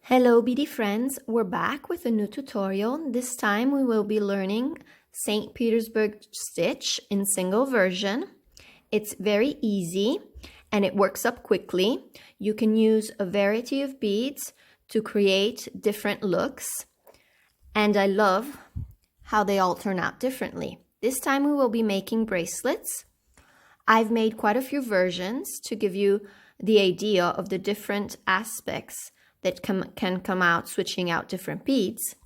Hello beady friends, we're back with a new tutorial. This time we will be learning Saint Petersburg stitch in single version. It's very easy and it works up quickly. You can use a variety of beads to create different looks, and I love how they all turn out differently. This time we will be making bracelets. I've made quite a few versions to give you the idea of the different aspects that can come out switching out different beads.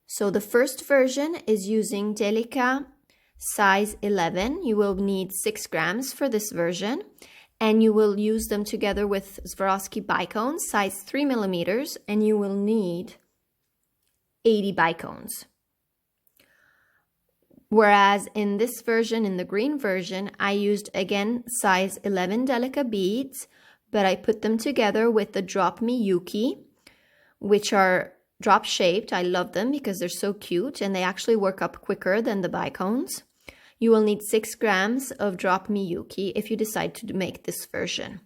So the first version is using Delica size 11. You will need 6 grams for this version, and you will use them together with Swarovski Bicones size 3 millimeters, and you will need 80 Bicones. Whereas in this version, in the green version, I used again size 11 Delica beads, but I put them together with the Drop Miyuki, which are drop shaped. I love them because they're so cute and they actually work up quicker than the Bicones. You will need 6 grams of Drop Miyuki if you decide to make this version.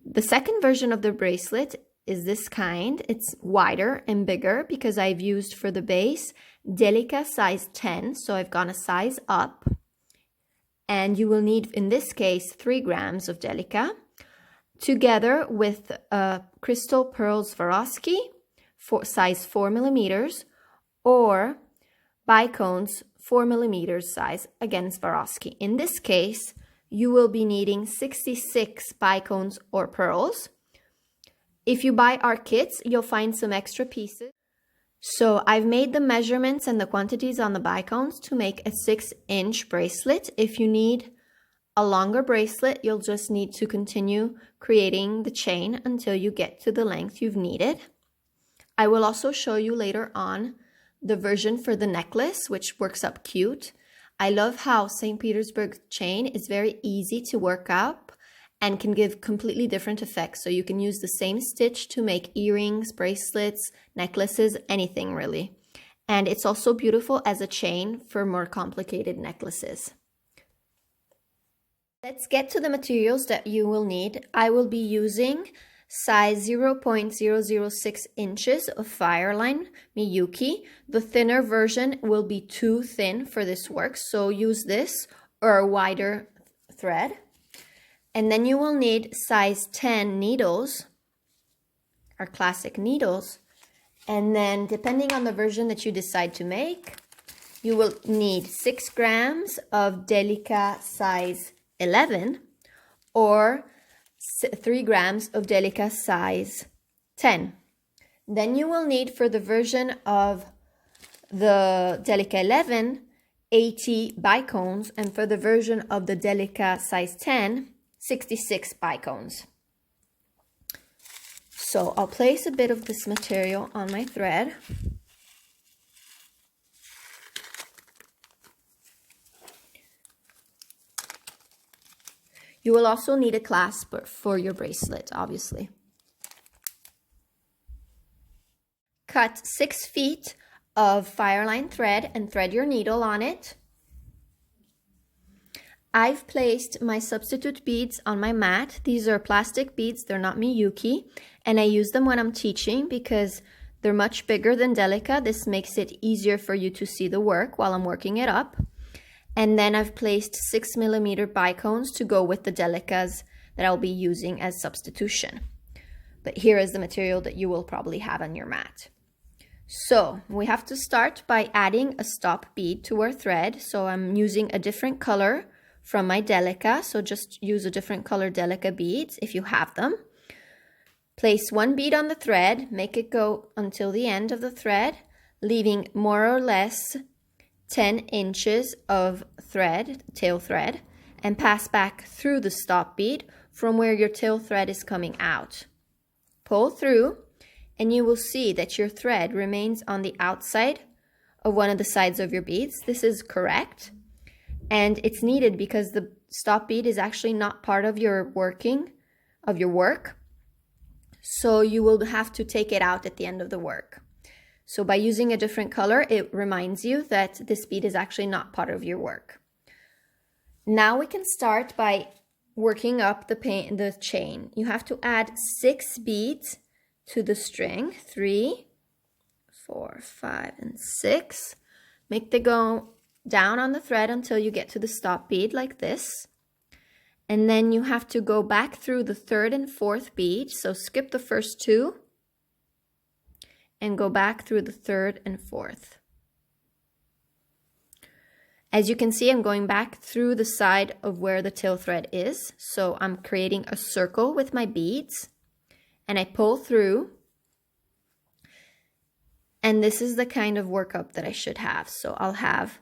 The second version of the bracelet is this kind. It's wider and bigger because I've used for the base Delica size 10, so I've gone a size up. And you will need, in this case, 3 grams of Delica, together with crystal pearl Swarovski for size 4 millimeters, or Bicones 4 millimeters size, again Swarovski. In this case, you will be needing 66 Bicones or pearls. If you buy our kits, you'll find some extra pieces. So I've made the measurements and the quantities on the Bicones to make a 6-inch bracelet. If you need a longer bracelet, you'll just need to continue creating the chain until you get to the length you've needed. I will also show you later on the version for the necklace, which works up cute. I love how Saint Petersburg chain is very easy to work up and can give completely different effects. So you can use the same stitch to make earrings, bracelets, necklaces, anything really. And it's also beautiful as a chain for more complicated necklaces. Let's get to the materials that you will need. I will be using size 0.006 inches of Fireline Miyuki. The thinner version will be too thin for this work, so use this or a wider thread. And then you will need size 10 needles, our classic needles. And then depending on the version that you decide to make, you will need 6 grams of Delica size 11 or 3 grams of Delica size 10. Then you will need, for the version of the Delica 11, 80 Bicones, and for the version of the Delica size 10, 66 Bicones. So I'll place a bit of this material on my thread. You will also need a clasp for your bracelet, obviously. Cut 6 feet of Fireline thread and thread your needle on it. I've placed my substitute beads on my mat. These are plastic beads, they're not Miyuki, and I use them when I'm teaching because they're much bigger than Delica. This makes it easier for you to see the work while I'm working it up. And then I've placed 6 millimeter Bicones to go with the Delicas that I'll be using as substitution. But here is the material that you will probably have on your mat. So we have to start by adding a stop bead to our thread. So I'm using a different color from my Delica. So just use a different color Delica beads if you have them. Place 1 bead on the thread, make it go until the end of the thread, leaving more or less 10 inches of thread, tail thread, and pass back through the stop bead from where your tail thread is coming out. Pull through, and you will see that your thread remains on the outside of one of the sides of your beads. This is correct, and it's needed because the stop bead is actually not part of your work. So you will have to take it out at the end of the work. So by using a different color, it reminds you that this bead is actually not part of your work. Now we can start by working up the chain. You have to add 6 beads to the string, 3, 4, 5, and 6. Make them go down on the thread until you get to the stop bead like this. And then you have to go back through the 3rd and 4th bead. So skip the first 2 and go back through the 3rd and 4th. As you can see, I'm going back through the side of where the tail thread is. So I'm creating a circle with my beads and I pull through. And this is the kind of workup that I should have. So I'll have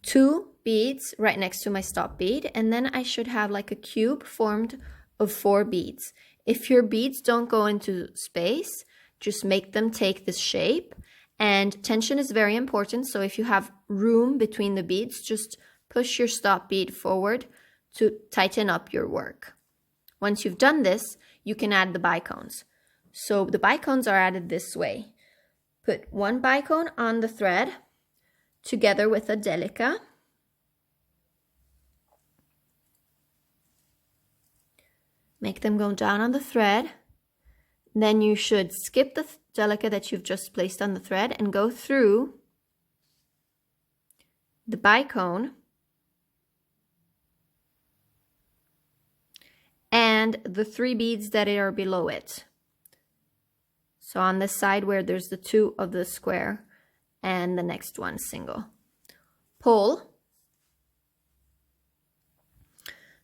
2 beads right next to my stop bead, and then I should have like a cube formed of 4 beads. If your beads don't go into space, just make them take this shape. And tension is very important, so if you have room between the beads, just push your stop bead forward to tighten up your work. Once you've done this, you can add the bicones. So the bicones are added this way. Put 1 bicone on the thread together with a Delica. Make them go down on the thread. Then you should skip the Delica that you've just placed on the thread and go through the bicone and the 3 beads that are below it. So on the side where there's the 2 of the square and the next one single. Pull.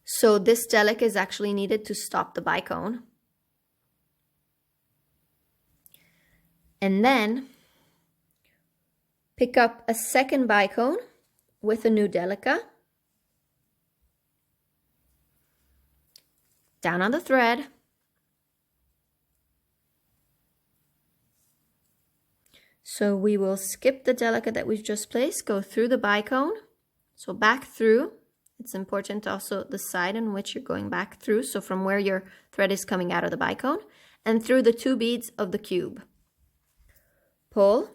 So this Delica is actually needed to stop the bicone. And then pick up a second bicone with a new Delica. Down on the thread. So we will skip the Delica that we've just placed, go through the bicone. So back through. It's important also the side on which you're going back through. So from where your thread is coming out of the bicone and through the 2 beads of the cube. Pull.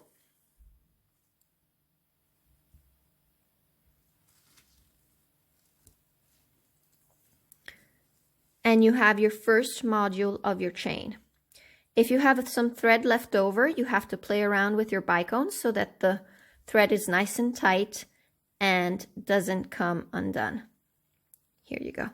And you have your first module of your chain. If you have some thread left over, you have to play around with your bicones so that the thread is nice and tight and doesn't come undone. Here you go.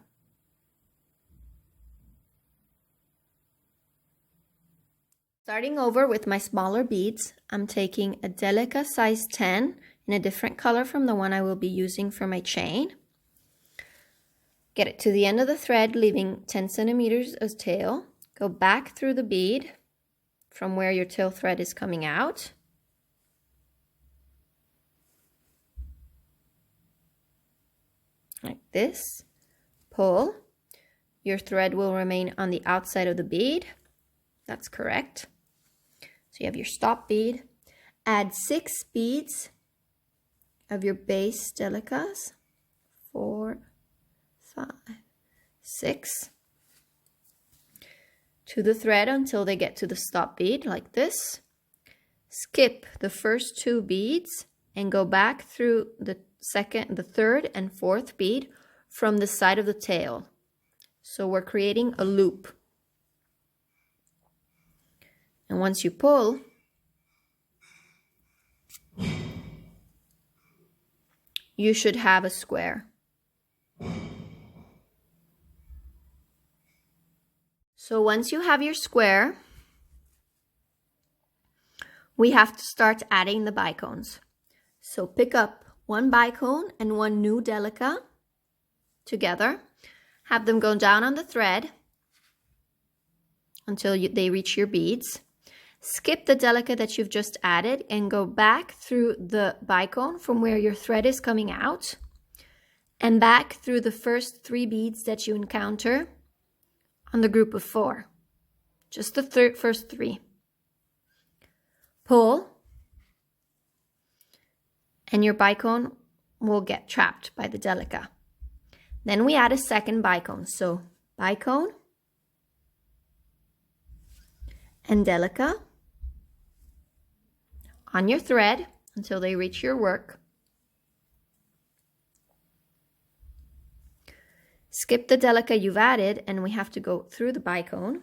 Starting over with my smaller beads, I'm taking a Delica size 10 in a different color from the one I will be using for my chain. Get it to the end of the thread, leaving 10 centimeters of tail. Go back through the bead from where your tail thread is coming out. Like this. Pull. Your thread will remain on the outside of the bead. That's correct. So you have your stop bead. Add 6 beads of your base Delicas. 4, 5, 6. To the thread until they get to the stop bead like this. Skip the first 2 beads and go back through the 2nd, the 3rd and 4th bead from the side of the tail. So we're creating a loop. And once you pull, you should have a square. So once you have your square, we have to start adding the bicones. So pick up 1 bicone and 1 new Delica together. Have them go down on the thread until they reach your beads. Skip the Delica that you've just added and go back through the bicone from where your thread is coming out and back through the first 3 beads that you encounter on the group of 4. Just the first 3. Pull, and your bicone will get trapped by the Delica. Then we add a second bicone. So bicone and Delica on your thread until they reach your work. Skip the Delica you've added, and we have to go through the bicone.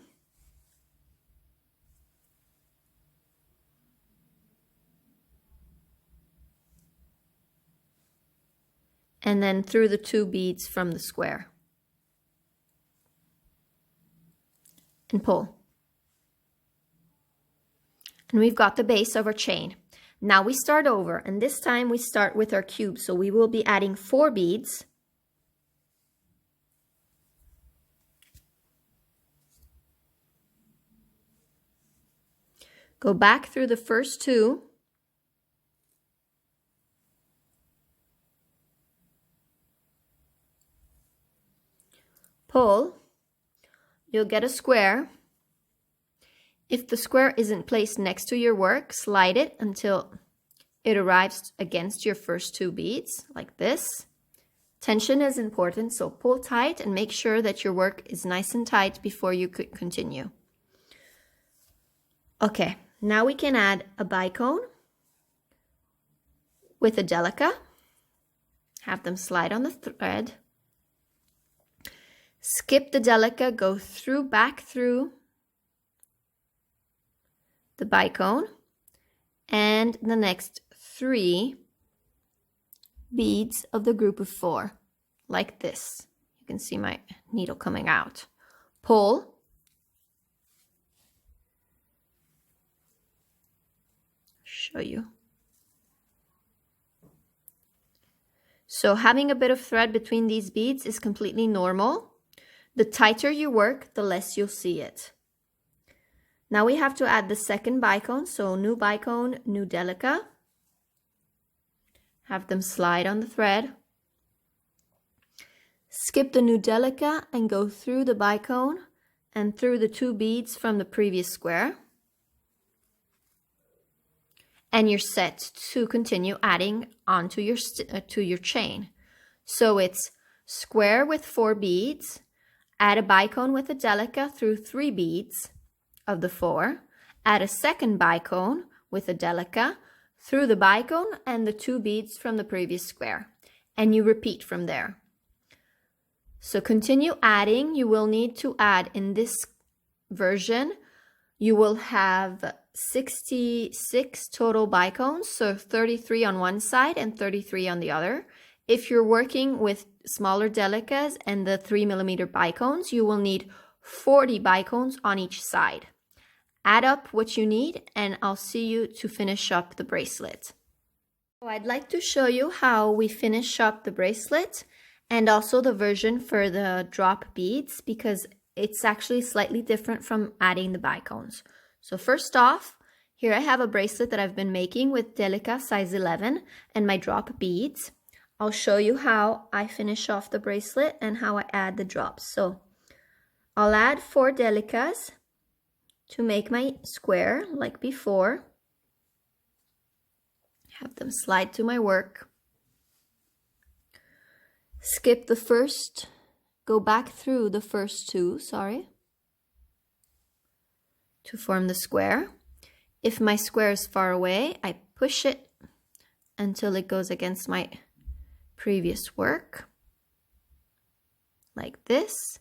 And then through the 2 beads from the square. And pull. And we've got the base of our chain. Now we start over, and this time we start with our cube. So we will be adding 4 beads. Go back through the first 2. Pull. You'll get a square. If the square isn't placed next to your work, slide it until it arrives against your first 2 beads, like this. Tension is important, so pull tight and make sure that your work is nice and tight before you could continue. Okay, now we can add a bicone with a Delica. Have them slide on the thread. Skip the Delica, go back through the bicone and the next 3 beads of the group of 4, like this. You can see my needle coming out. Pull. Show you. So having a bit of thread between these beads is completely normal. The tighter you work, the less you'll see it. Now we have to add the second bicone, so new bicone, new Delica. Have them slide on the thread. Skip the new Delica and go through the bicone and through the 2 beads from the previous square. And you're set to continue adding onto your chain. So it's square with 4 beads, add a bicone with a Delica through 3 beads of the 4, add a second bicone with a Delica through the bicone and the 2 beads from the previous square, and you repeat from there. So continue adding. You will need to add, in this version, you will have 66 total bicones, so 33 on one side and 33 on the other. If you're working with smaller Delicas and the 3mm bicones, you will need 40 bicones on each side. Add up what you need, and I'll see you to finish up the bracelet. So I'd like to show you how we finish up the bracelet and also the version for the drop beads, because it's actually slightly different from adding the bicones. So first off, here I have a bracelet that I've been making with Delica size 11 and my drop beads. I'll show you how I finish off the bracelet and how I add the drops. So I'll add 4 Delicas to make my square like before. Have them slide to my work. Skip the first, go back through the first 2, to form the square. If my square is far away, I push it until it goes against my previous work, like this.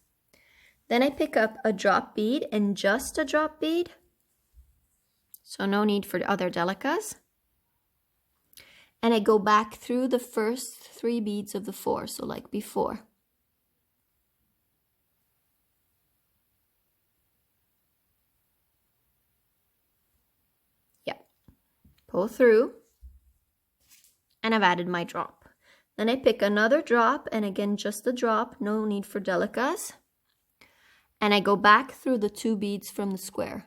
Then I pick up a drop bead and just a drop bead, so no need for other Delicas. And I go back through the first 3 beads of the 4, so like before. Yeah, pull through, and I've added my drop. Then I pick another drop, and again just the drop, no need for Delicas. And I go back through the 2 beads from the square.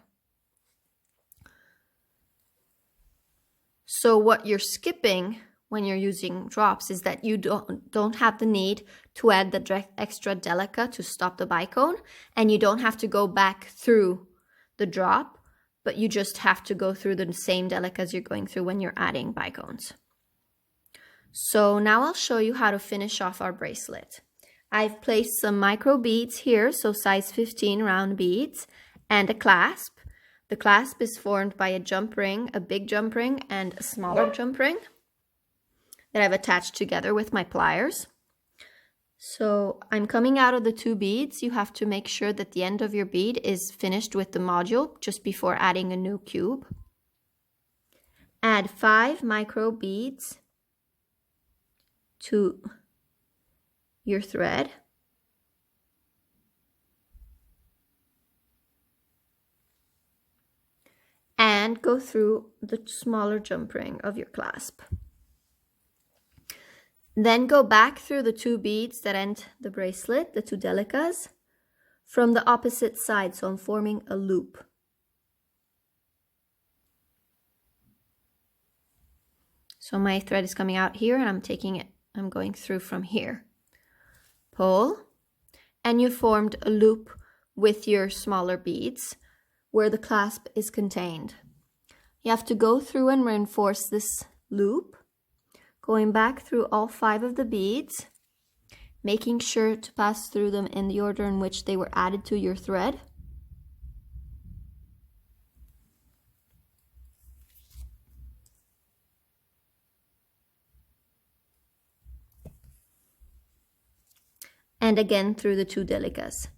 So what you're skipping when you're using drops is that you don't have the need to add the extra Delica to stop the bicone, and you don't have to go back through the drop, but you just have to go through the same Delicas you're going through when you're adding bicones. So now I'll show you how to finish off our bracelet. I've placed some micro beads here, so size 15 round beads, and a clasp. The clasp is formed by a jump ring, a big jump ring, and a smaller jump ring that I've attached together with my pliers. So I'm coming out of the 2 beads. You have to make sure that the end of your bead is finished with the module just before adding a new cube. Add 5 micro beads to your thread. And go through the smaller jump ring of your clasp. Then go back through the 2 beads that end the bracelet, the 2 delicas, from the opposite side. So I'm forming a loop. So my thread is coming out here and I'm going through from here. Pull, and you formed a loop with your smaller beads where the clasp is contained. You have to go through and reinforce this loop, going back through all 5 of the beads, making sure to pass through them in the order in which they were added to your thread. And again through the 2 delicas.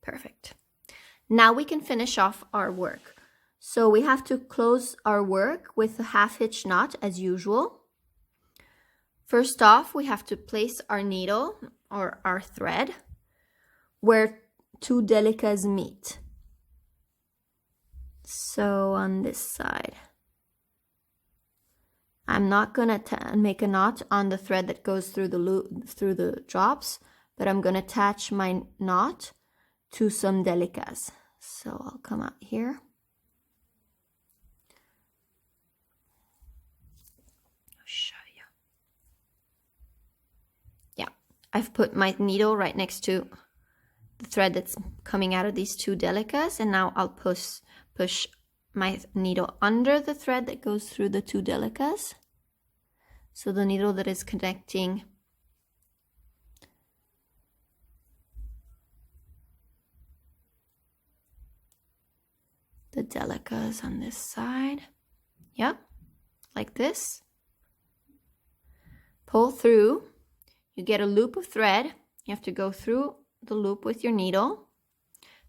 Perfect. Now we can finish off our work. So we have to close our work with a half hitch knot as usual. First off, we have to place our needle or our thread where 2 delicas meet. So on this side. I'm not gonna make a knot on the thread that goes through the loop, through the drops, but I'm gonna attach my knot to some delicas. So I'll come out here. I'll show you. Yeah, I've put my needle right next to the thread that's coming out of these 2 delicas, and now I'll push my needle under the thread that goes through the 2 delicas. So the needle that is connecting the delicas on this side. Yep, like this. Pull through. You get a loop of thread. You have to go through the loop with your needle.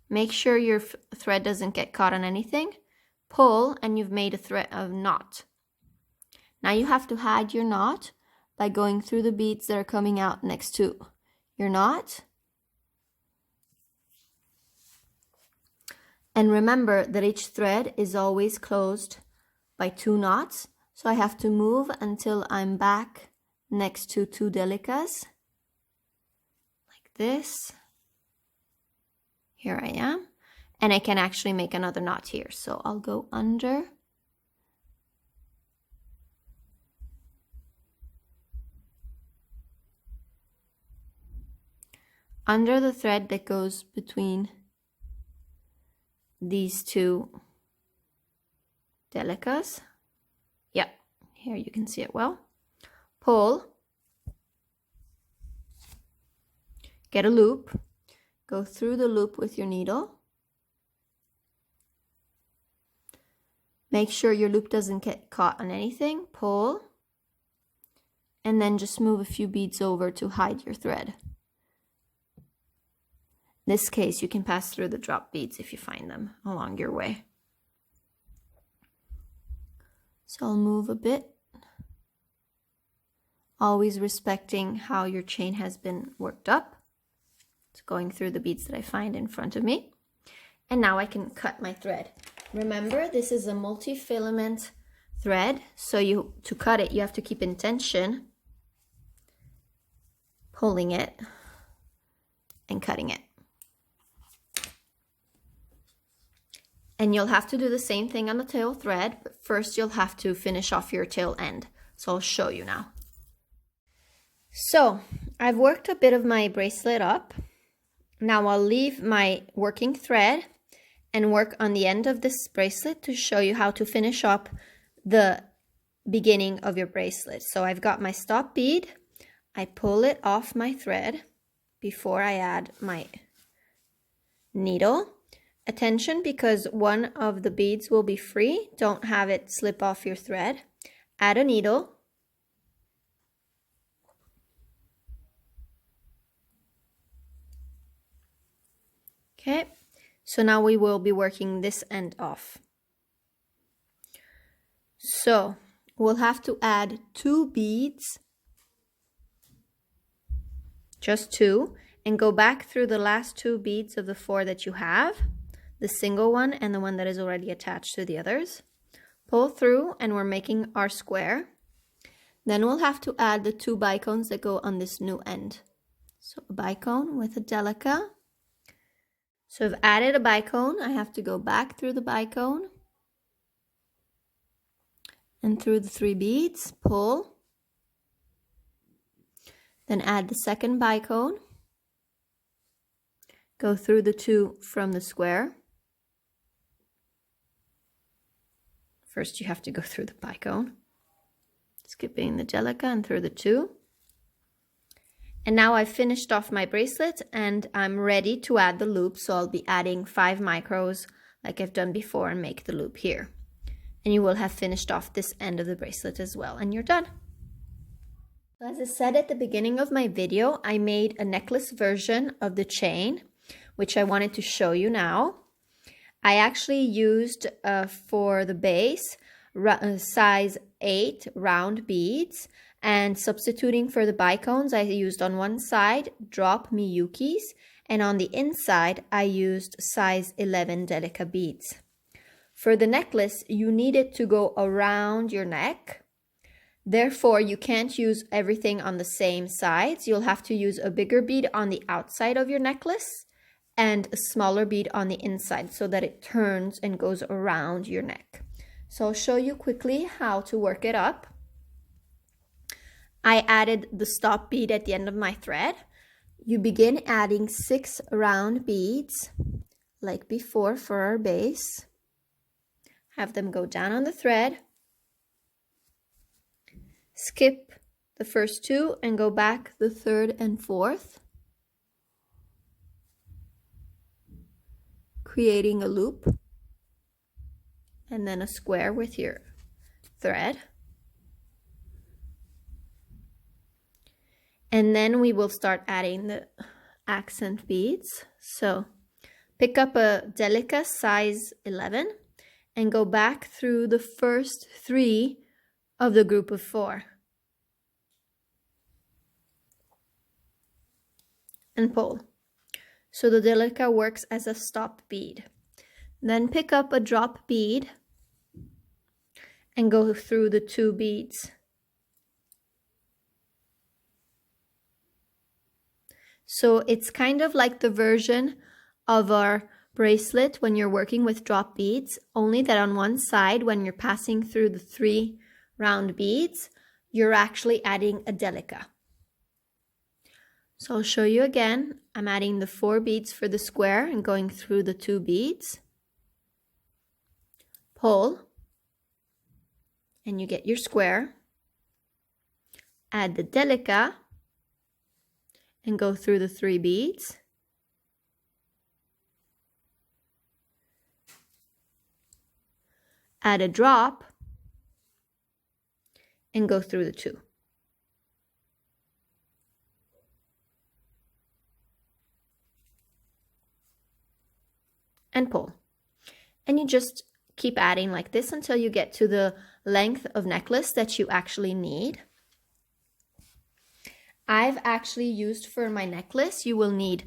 Make sure your thread doesn't get caught on anything. Pull, and you've made a knot. Now you have to hide your knot by going through the beads that are coming out next to your knot. And remember that each thread is always closed by 2 knots. So I have to move until I'm back next to 2 delicas. Like this. Here I am. And I can actually make another knot here. So I'll go under. Under the thread that goes between these 2 delicas. Yep, here you can see it well. Pull. Get a loop. Go through the loop with your needle. Make sure your loop doesn't get caught on anything. Pull. And then just move a few beads over to hide your thread. In this case, you can pass through the drop beads if you find them along your way. So I'll move a bit. Always respecting how your chain has been worked up. It's going through the beads that I find in front of me. And now I can cut my thread. Remember, this is a multi-filament thread, so to cut it, you have to keep in tension, pulling it and cutting it. And you'll have to do the same thing on the tail thread, but first you'll have to finish off your tail end. So I'll show you now. So I've worked a bit of my bracelet up. Now I'll leave my working thread and work on the end of this bracelet to show you how to finish up the beginning of your bracelet. So I've got my stop bead. I pull it off my thread before I add my needle. Attention, because one of the beads will be free. Don't have it slip off your thread. Add a needle. Okay, so now we will be working this end off. So we'll have to add 2 beads, just 2, and go back through the last 2 beads of the 4 that you have, the single one and the one that is already attached to the others. Pull through, and we're making our square. Then we'll have to add the 2 bicones that go on this new end. So a bicone with a Delica. So I've added a bicone. I have to go back through the bicone and through the 3 beads, pull. Then add the second bicone. Go through the 2 from the square. First you have to go through the bicone. Skipping the Delica and through the 2. And now I've finished off my bracelet and I'm ready to add the loop. So I'll be adding 5 micros like I've done before and make the loop here. And you will have finished off this end of the bracelet as well, and you're done. As I said at the beginning of my video, I made a necklace version of the chain, which I wanted to show you now. I actually used for the base size 8 round beads, and substituting for the bicones, I used on one side drop Miyukis, and on the inside I used size 11 Delica beads. For the necklace, you need it to go around your neck. Therefore, you can't use everything on the same sides. You'll have to use a bigger bead on the outside of your necklace and a smaller bead on the inside so that it turns and goes around your neck. So I'll show you quickly how to work it up. I added the stop bead at the end of my thread. You begin adding 6 round beads like before for our base. Have them go down on the thread. Skip the first 2 and go back the 3rd and 4th. Creating a loop and then a square with your thread. And then we will start adding the accent beads. So pick up a Delica size 11 and go back through the first 3 of the group of 4. And pull. So the Delica works as a stop bead. Then pick up a drop bead and go through the 2 beads. So it's kind of like the version of our bracelet when you're working with drop beads, only that on one side, when you're passing through the 3 round beads, you're actually adding a Delica. So I'll show you again. I'm adding the 4 beads for the square and going through the 2 beads. Pull, and you get your square. Add the Delica and go through the 3 beads. Add a drop and go through the 2. And pull. And you just keep adding like this until you get to the length of necklace that you actually need. I've actually used for my necklace, you will need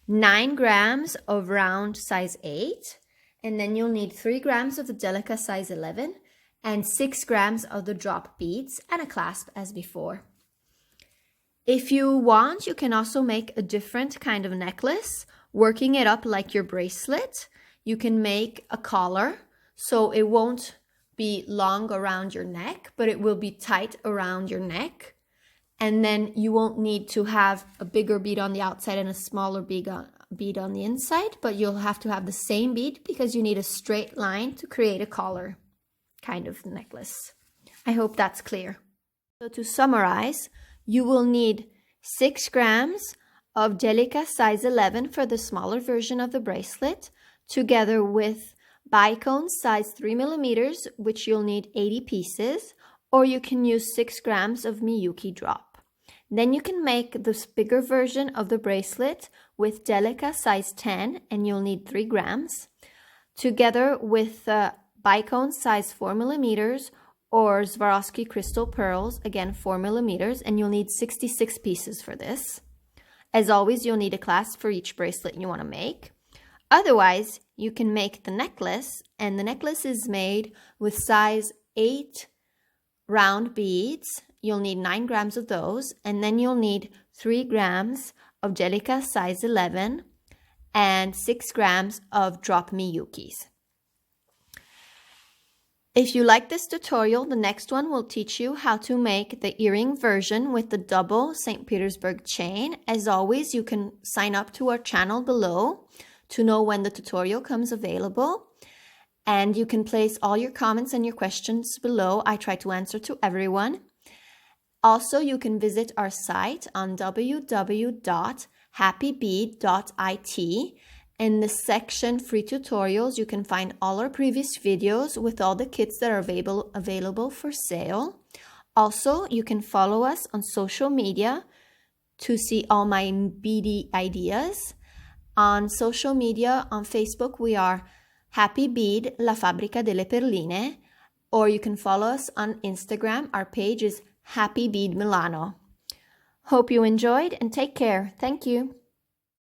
9 grams of round size 8, and then you'll need 3 grams of the Delica size 11 and 6 grams of the drop beads and a clasp as before. If you want, you can also make a different kind of necklace, working it up like your bracelet. You can make a collar, so it won't be long around your neck, but it will be tight around your neck. And then you won't need to have a bigger bead on the outside and a smaller bead on the inside, but you'll have to have the same bead because you need a straight line to create a collar kind of necklace. I hope that's clear. So to summarize, you will need 6 grams of Delica size 11 for the smaller version of the bracelet, together with Bicones size 3mm, which you'll need 80 pieces, or you can use 6 grams of Miyuki Drop. Then you can make this bigger version of the bracelet with Delica size 10, and you'll need 3 grams, together with Bicones size 4mm, or Swarovski crystal pearls, again 4mm, and you'll need 66 pieces for this. As always, you'll need a clasp for each bracelet you want to make. Otherwise, you can make the necklace, and the necklace is made with size 8 round beads. You'll need 9 grams of those, and then you'll need 3 grams of Delica size 11 and 6 grams of Drop Miyukis. If you like this tutorial, the next one will teach you how to make the earring version with the double Saint Petersburg chain. As always, you can sign up to our channel below to know when the tutorial comes available. And you can place all your comments and your questions below. I try to answer to everyone. Also, you can visit our site on www.happybead.it. In the section Free Tutorials, you can find all our previous videos with all the kits that are available for sale. Also, you can follow us on social media to see all my beady ideas. On social media, on Facebook, we are Happy Bead, La Fabbrica delle Perline, or you can follow us on Instagram. Our page is Happy Bead Milano. Hope you enjoyed and take care. Thank you.